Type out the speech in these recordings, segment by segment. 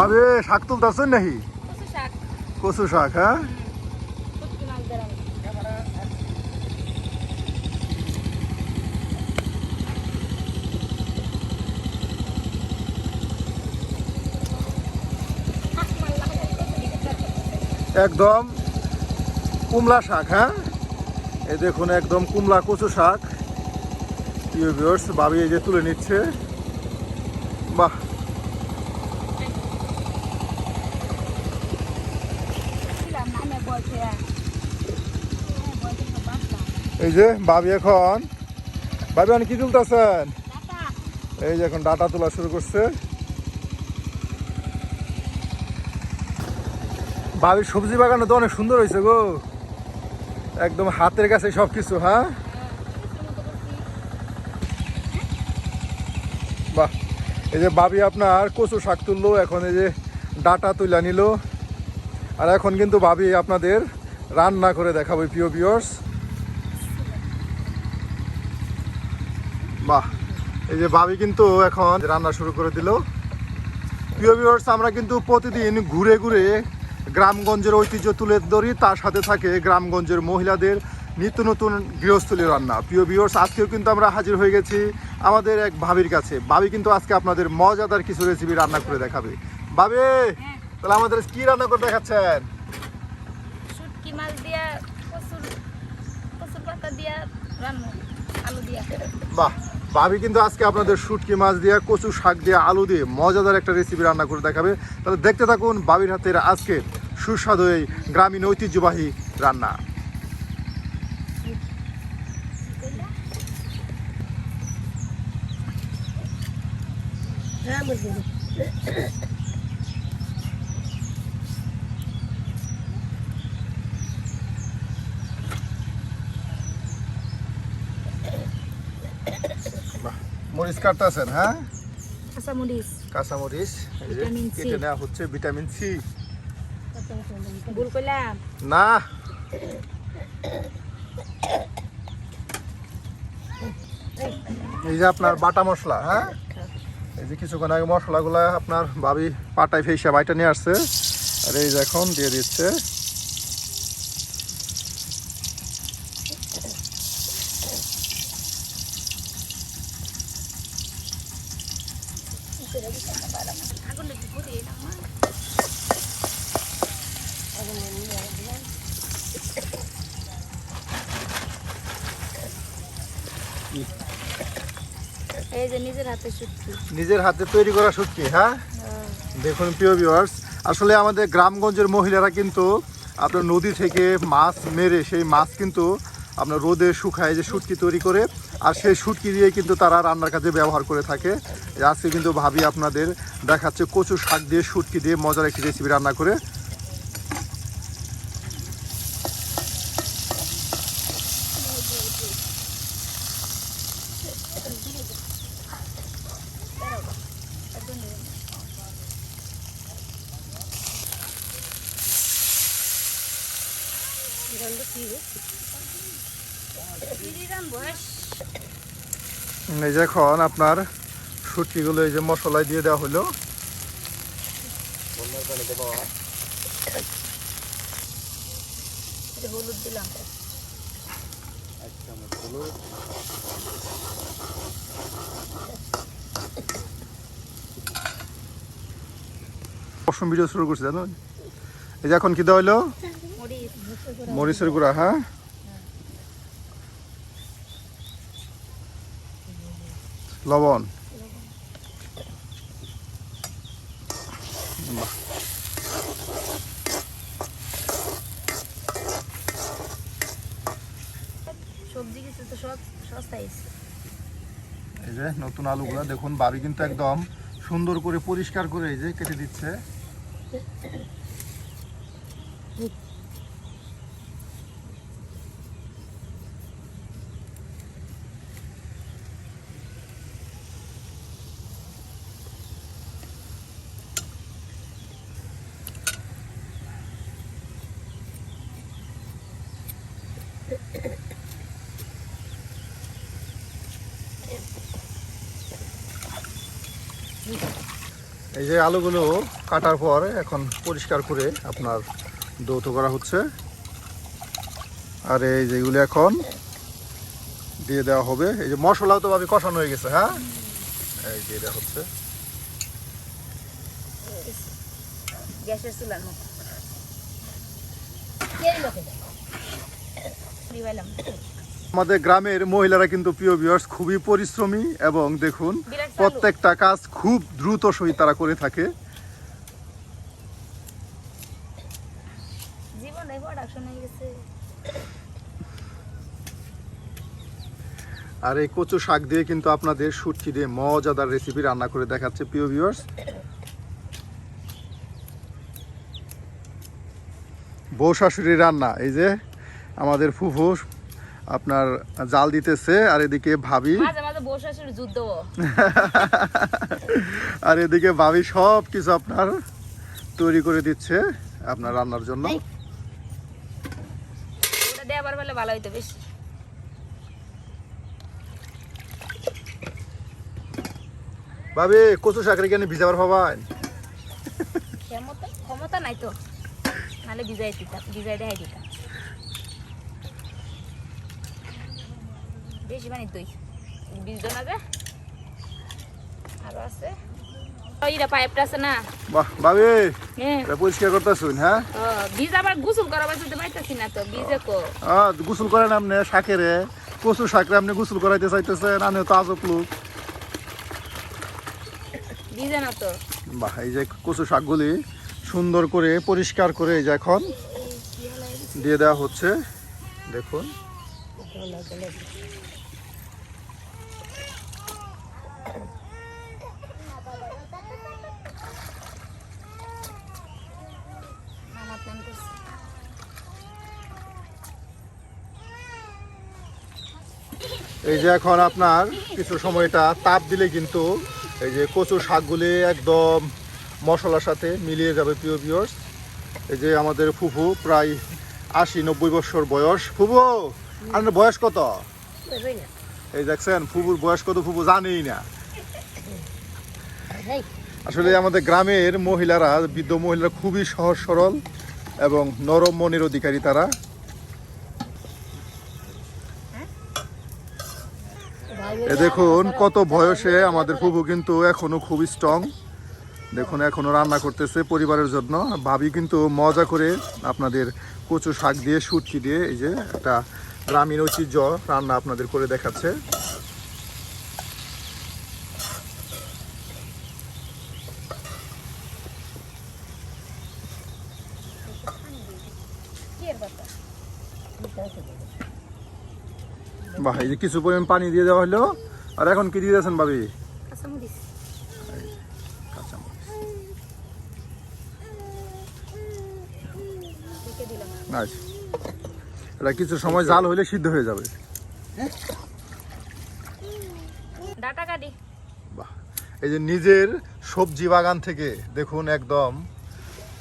ভাবি শাক তুলতেছেন নাকি? কচু শাক, হ্যাঁ। একদম কুমলা শাক, হ্যাঁ। এই দেখুন একদম কুমলা কচু শাক। ভাবি এই যে তুলে নিচ্ছে। বাহ, এই যে ভাবি এখন কি তুলতেছেন? এই যে এখন ডাটা তোলা শুরু করছে। ভাবির সবজি বাগানও তো অনেক সুন্দর হয়েছে গো, একদম হাতের কাছে সবকিছু, হ্যাঁ। বাহ, এই যে ভাবি আপনার কচু শাক তুললো, এখন এই যে ডাটা তুলে নিল। আর এখন কিন্তু ভাবি আপনাদের রান্না করে দেখাবো প্রিয় ভিউয়ার্স। বাহ, এই যে ভাবি কিন্তু এখন রান্না শুরু করে দিল। প্রিয় ভিউয়ার্স, আমরা কিন্তু প্রতিদিন ঘুরে ঘুরে গ্রামগঞ্জের ঐতিহ্য তুলে ধরি, তার সাথে থাকে গ্রামগঞ্জের মহিলাদের নিত্য নতুন গৃহস্থলী রান্না। প্রিয় ভিউয়ার্স, আজকেও কিন্তু আমরা হাজির হয়ে গেছি আমাদের এক ভাবির কাছে। ভাবি কিন্তু আজকে আপনাদের মজাদার কিছু রেসিপি রান্না করে দেখাবে। ভাবি, তাহলে আমাদের কি রান্না করে দেখাচ্ছেন? শুটকি মাছ দিয়া কচুর পাতা দিয়া রান্না, আলু দিয়া। বাহ, ভাবি কিন্তু আজকে আপনাদের শুটকি মাছ দিয়ে কচু শাক দিয়ে আলু দিয়ে মজাদার একটা রেসিপি রান্না করে দেখাবে। তাহলে দেখতে থাকুন ভাবির হাতের আজকে সুস্বাদু এই গ্রামীণ ঐতিহ্যবাহী রান্না। মরিচ কাটতেছেন, হ্যাঁ। কাঁচামরিচ কেটে নেওয়া হচ্ছে, ভিটামিন সি। ভুল কইলাম না, এই যে আপনার বাটা মশলা, হ্যাঁ। এই যে কিছুক্ষণ আগে মশলাগুলা আপনার ভাবি পাটায় ফেসা বাইটা নিয়ে আসছে, আর এই যে এখন দিয়ে দিচ্ছে। এই যে নিজের হাতে শুটকি, নিজের হাতে তৈরি করা শুটকি, হ্যাঁ। দেখুন প্রিয় ভিউয়ার্স, আসলে আমাদের গ্রামগঞ্জের মহিলারা কিন্তু আপনার নদী থেকে মাছ মেরে সেই মাছ কিন্তু আপনার রোদে শুকায় যে শুটকি তৈরি করে, আর সেই শুটকি দিয়ে কিন্তু তারা রান্নার কাজে ব্যবহার করে থাকে। আজকে কিন্তু ভাবি আপনাদের দেখাচ্ছে কচু শাক দিয়ে শুটকি দিয়ে মজার একটি রেসিপি রান্না করে। এই যে এখন আপনার শুটকিগুলো এই যে মশলায় দিয়ে দেওয়া হলো। হলুদ দিলাম, প্রথম ভিডিও শুরু করছি জানো। এই যে এখন কি দেওয়া হলো? মরিচের গুঁড়া, হ্যাঁ। লবণ, সবজি কিছু তো সস্তাই। এই যে নতুন আলুগুলা দেখুন ভাবি কিন্তু একদম সুন্দর করে পরিষ্কার করে এই যে কেটে দিচ্ছে। এই যে আলুগুলো কাটার পর এখন পরিষ্কার করে আপনার ধৌত করা হচ্ছে। আর এই যেগুলো এখন দিয়ে দেওয়া হবে। এই যে মশলাও তো ভাবে কষানো হয়ে গেছে, হ্যাঁ, এই দিয়ে দেওয়া হচ্ছে। গ্যাসের চুলার মতো দিবাইলাম। আমাদের গ্রামের মহিলারা কিন্তু প্রিয় ভিউয়ার্স খুবই পরিশ্রমী এবং দেখুন প্রত্যেকটা কাজ খুব দ্রুত সহিত তারা করে থাকে। জীবনে প্রোডাকশন হয়ে গেছে। আর এই কচু শাক দিয়ে কিন্তু আপনাদের শুটকি দিয়ে মজাদার রেসিপি রান্না করে দেখাচ্ছে প্রিয় ভিউয়ার্স। বউ শাশুড়ির রান্না, এই যে আমাদের ফুফু আপনার জাল দিতেছে, আর এদিকে ভাবি মাঝে মাঝে বউ শাশুড়ি যুদ্ধ। আর এদিকে ভাবি সব কিছু আপনার তৈরি করে দিচ্ছে আপনার রান্নার জন্য। ওটা দেওয়ার বেলা ভালো হইতো বেশি। ভাবি কচু শাকের কেন ভিজাবার ভাবান? ক্ষমতা নাই তো, নাহলে ভিজাই দেখাই দিতাম। বেশি মানে দই ভিজতো না যে, আরো আছে ওইটা পাইপটা আছে না। বাহ ভাবি, হ্যাঁ এটা পরিষ্কার করতেছুন? হ্যাঁ, বীজ আবার গোসল করা বাঁচতে পাইতেছি না তো, বীজে কো গোসল করেন আপনি শাকেরে, কচু শাকরে আপনি গোসল করাইতে চাইতেছেন? আমি তো আজব লোক। বীজে না তো। বাহ, এই যে কচু শাকগুলি সুন্দর করে পরিষ্কার করে এই যে এখন দিয়ে দেওয়া হচ্ছে। দেখুন এই যে এখন আপনার কিছু সময়টা তাপ দিলে কিন্তু এই যে কচু শাকগুলি একদম মশলার সাথে মিলিয়ে যাবে প্রিয় ভিউয়ার্স। এই যে আমাদের ফুফু প্রায় 80-90 বছর বয়স। ফুফু আপনার বয়স কত? এই দেখছেন ফুফুর বয়স কত ফুফু জানেই না। আসলে আমাদের গ্রামের মহিলারা, বৃদ্ধ মহিলারা খুবই সহজ সরল এবং নরম মনের অধিকারী তারা। এ দেখুন কত বয়সে আমাদের ফুফু কিন্তু এখনো খুব স্ট্রং। দেখুন এখনো রান্না করতেছে পরিবারের জন্য। ভাবি কিন্তু মজা করে আপনাদের কচু শাক দিয়ে শুটকি দিয়ে এই যে একটা গ্রামীণ ঐতিহ্য রান্না আপনাদের করে দেখাচ্ছে। বাহ, এই যে কিছু পরিমাণ পানি দিয়ে দেওয়া হলো। আর এখন কি দিয়ে দিয়েছেন ভাবি? কাঁচামরিচ। আচ্ছা, এটা কিছু সময় জাল হলে সিদ্ধ হয়ে যাবে। ডাটা কাটি। বাহ, এই যে নিজের সবজি বাগান থেকে দেখুন একদম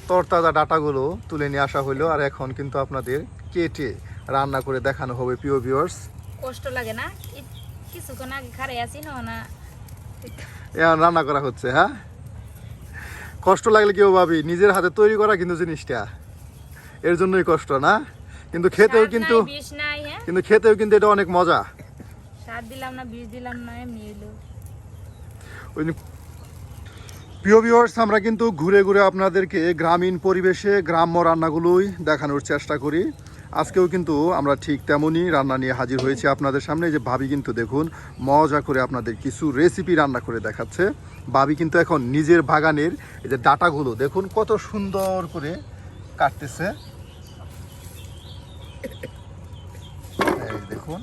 তরতাজা ডাটাগুলো তুলে নিয়ে আসা হলো। আর এখন কিন্তু আপনাদের কেটে রান্না করে দেখানো হবে প্রিয় ভিউয়ার্স। কষ্ট লাগে না? কিছুক্ষণ আগে খারে আসি না এখন রান্না করা হচ্ছে। হ্যাঁ, কষ্ট লাগলে কেউ ভাবি নিজের হাতে তৈরি করা কিন্তু জিনিসটা এর জন্যই কষ্ট না, কিন্তু খেতেও কিন্তু খেতেও এটা অনেক মজা। সার দিলাম না, বিষ দিলাম না, এমনি হলো। প্রিয় ভিউয়ার্স, আমরা কিন্তু ঘুরে ঘুরে আপনাদেরকে গ্রামীণ পরিবেশে গ্রাম্য রান্নাগুলোই দেখানোর চেষ্টা করি। আজকেও কিন্তু আমরা ঠিক তেমনই রান্না নিয়ে হাজির হয়েছি আপনাদের সামনে। যে ভাবি কিন্তু দেখুন মজা করে আপনাদের কিছু রেসিপি রান্না করে দেখাচ্ছে। ভাবি কিন্তু এখন নিজের বাগানের এই যে ডাটাগুলো দেখুন কত সুন্দর করে কাটতেছে। এই দেখুন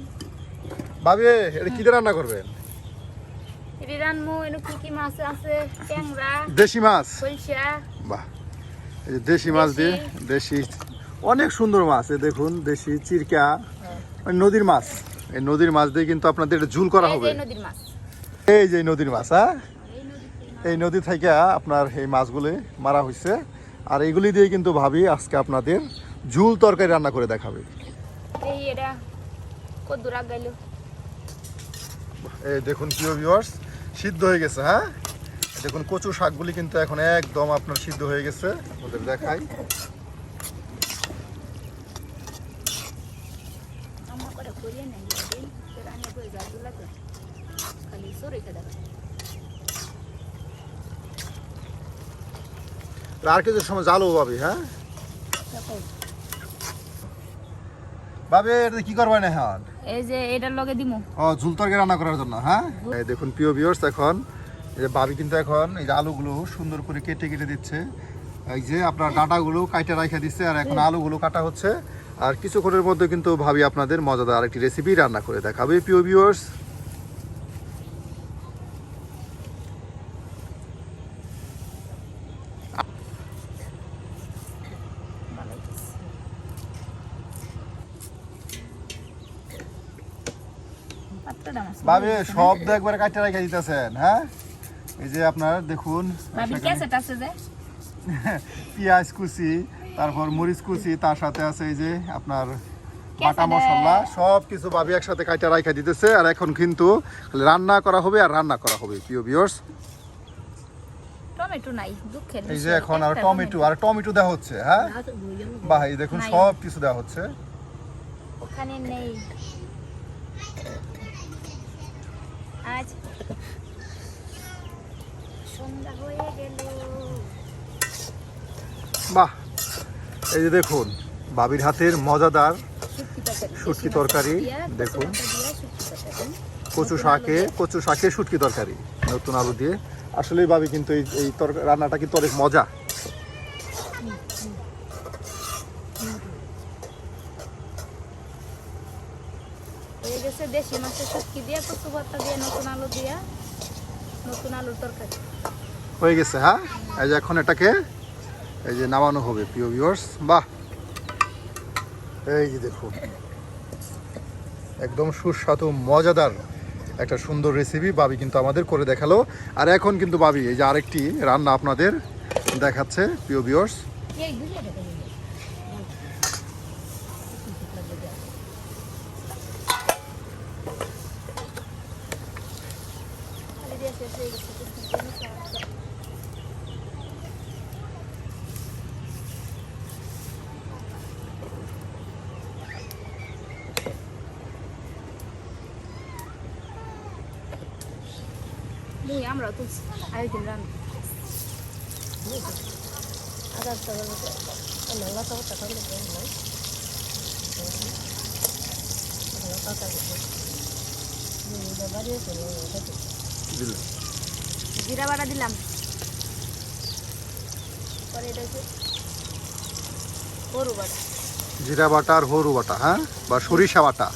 ভাবি, এটা কি দিয়ে রান্না করবেন? মাছ আছে, ট্যাংরা, দেশি মাছ। বাহ, এই যে দেশি মাছ দিয়ে, দেশি অনেক সুন্দর মাছ। এই দেখুন দেশি চিরকা, নদীর মাছ। এই নদীর মাছ দিয়ে কিন্তু আপনাদের ঝুল করা হবে। এই যে নদীর মাছ, হ্যাঁ, এই নদী থেকে আপনার এই মাছগুলি মারা হয়েছে। আর এইগুলি দিয়ে কিন্তু ভাবি আজকে আপনাদের ঝুল তরকারি রান্না করে দেখাবে। এই দেখুন প্রিয় ভিউয়ার্স, সিদ্ধ হয়ে গেছে। হ্যাঁ, দেখুন কচু শাকগুলি কিন্তু এখন একদম আপনার সিদ্ধ হয়ে গেছে, ওদের দেখাই। আর কিছু সময় জালো ভাবি। হ্যাঁ ভাবি, এটা কি করবেন এখন? এই যে এটার লগে দিমু ঝুল তরকারি রান্না করার জন্য। হ্যাঁ এই দেখুন প্রিয় ভিউয়ার্স, এখন এই যে ভাবি কিন্তু এখন এই যে আলুগুলো সুন্দর করে কেটে কেটে দিচ্ছে। এই যে আপনার ডাঁটাগুলো কাটে রাখা দিচ্ছে, আর এখন আলুগুলো কাটা হচ্ছে। আর কিছুক্ষণের মধ্যে কিন্তু ভাবি আপনাদের মজাদার একটি রেসিপি রান্না করে দেখাবে প্রিয় ভিউয়ার্স। ভাবি সব তো একবারে কাটে রাখা দিতেছেন। হ্যাঁ এই যে আপনার দেখুন পেঁয়াজ কুচি, তারপর মরিচ কুচি, তার সাথে আছে এই যে আপনার বাটা মশলা, সব কিছু ভাবি একসাথে কাটে রাখা দিতেছে। আর এখন কিন্তু রান্না করা হবে আর রান্না করা হবে প্রিয় ভিউয়ার্স। টমেটো নাই, দুঃখের এই যে এখন আর টমেটো দেওয়া হচ্ছে। হ্যাঁ বাহ, এই দেখুন সব কিছু দেওয়া হচ্ছে। ওখানে নেই আজ, সন্ধ্যা হয়ে গেল। বাহ, এই যে দেখুন ভাবির হাতের মজাদার শুটকি তরকারি। দেখুন কচু শাকে শুটকি তরকারি নতুন আলু দিয়ে। আসলে ভাবি কিন্তু এই রান্নাটা কিন্তু অনেক মজা। হয়ে গেছে দেশি মাছের শুটকি দিয়ে কচু ভর্তা দিয়ে নতুন আলুর তরকারি হয়ে গেছে। হ্যাঁ এই যে এখন এটাকে এই যে নামানো হবে প্রিয় ভিউয়ার্স। বাহ, এই যে দেখুন একদম সুস্বাদু মজাদার একটা সুন্দর রেসিপি ভাবি কিন্তু আমাদের করে দেখালো। আর এখন কিন্তু ভাবি এই যে আরেকটি রান্না আপনাদের দেখাচ্ছে প্রিয় ভিউয়ার্স। আমরা তো আরেকদিন রান্না জিরা বাটা দিলাম, পরে এটা হচ্ছে হরু বাটা, জিরা বাটা আর হরু বাটা, হ্যাঁ বা সরিষা বাটা।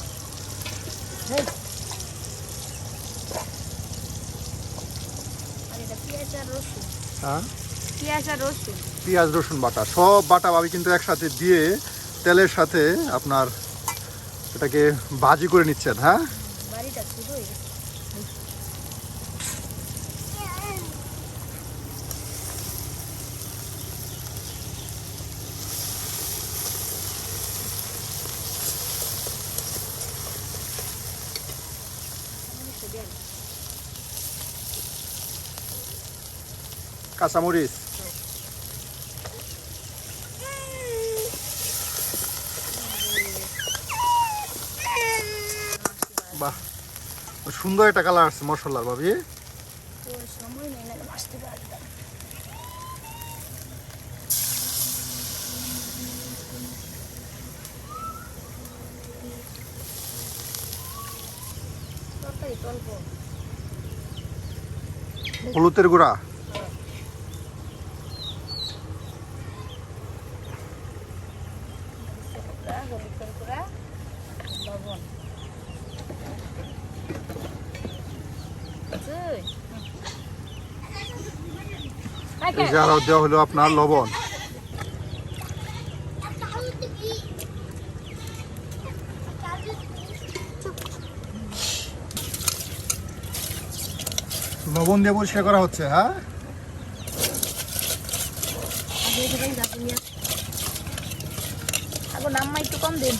পেঁয়াজ রসুন বাটা, সব বাটা ভাবি কিন্তু একসাথে দিয়ে তেলের সাথে আপনার এটাকে ভাজি করে নিচ্ছেন। হ্যাঁ কাঁচামরিচ, বাহ সুন্দর একটা কালার আছে মশলার ভাবি। হলুদের গুঁড়া, এই যে আরো দেওয়া হলো আপনার লবণ। লবণ দিয়ে পরিষ্কার করা হচ্ছে। হ্যাঁ নাম্মা একটু কম দিন।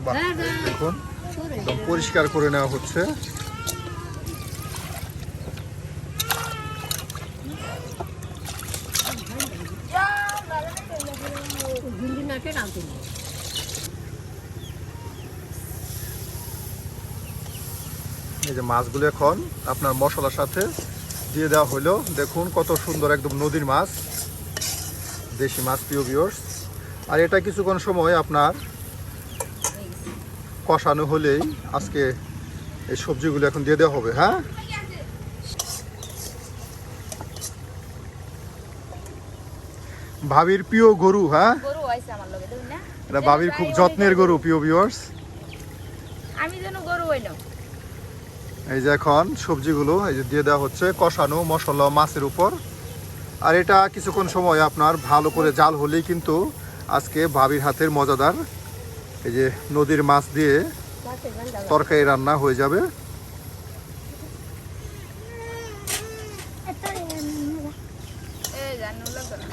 বাহ, দেখুন একদম পরিষ্কার করে নেওয়া হচ্ছে। এই যে মাছগুলো এখন আপনার মশলার সাথে দিয়ে দেওয়া হলো। দেখুন কত সুন্দর একদম নদীর মাছ, দেশি মাছ প্রিয় ভিউয়ার্স। আর এটা কিছুক্ষণ সময় আপনার কষানো হলেই আজকে এই সবজিগুলো এখন দিয়ে দেওয়া হবে। হ্যাঁ, ভাবির প্রিয় গরু। হ্যাঁ, গরু হইছে আমার লগে দেখুন না, এটা ভাবির খুব যত্নের গরু প্রিয় ভিউয়ার্স। আমি যেন গরু হইলো। এই যে এখন সবজিগুলো এই যে দিয়ে দেওয়া হচ্ছে কষানো মশলা মাছের উপর। আর এটা কিছুক্ষণ সময় আপনার ভালো করে জাল হলেই কিন্তু আজকে ভাবির হাতের মজাদার এই যে নদীর মাছ দিয়ে তরকারি রান্না হয়ে যাবে। এই জানো লাগতো না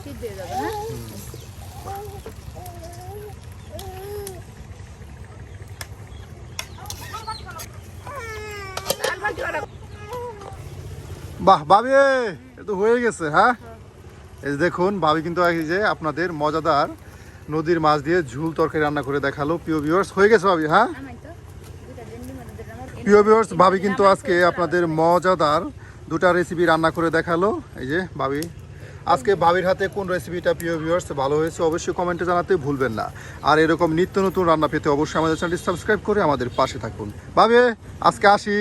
ঠিক দিয়ে যাবে না। বাহ ভাবি, এ তো হয়ে গেছে। হ্যাঁ, এই যে দেখুন ভাবি কিন্তু এই যে আপনাদের মজাদার নদীর মাছ দিয়ে ঝুল তরকারি রান্না করে দেখালো প্রিয় ভিউয়ার্স। হয়ে গেছে ভাবি। হ্যাঁ প্রিয় ভিউয়ার্স, ভাবি কিন্তু আজকে আপনাদের মজাদার দুটা রেসিপি রান্না করে দেখালো। এই যে ভাবি, আজকে ভাবির হাতে কোন রেসিপিটা প্রিয় ভিউয়ার্স ভালো হয়েছে অবশ্যই কমেন্টে জানাতে ভুলবেন না। আর এরকম নিত্য নতুন রান্না পেতে অবশ্যই আমাদের চ্যানেলটি সাবস্ক্রাইব করে আমাদের পাশে থাকুন। ভাবি আজকে আসি।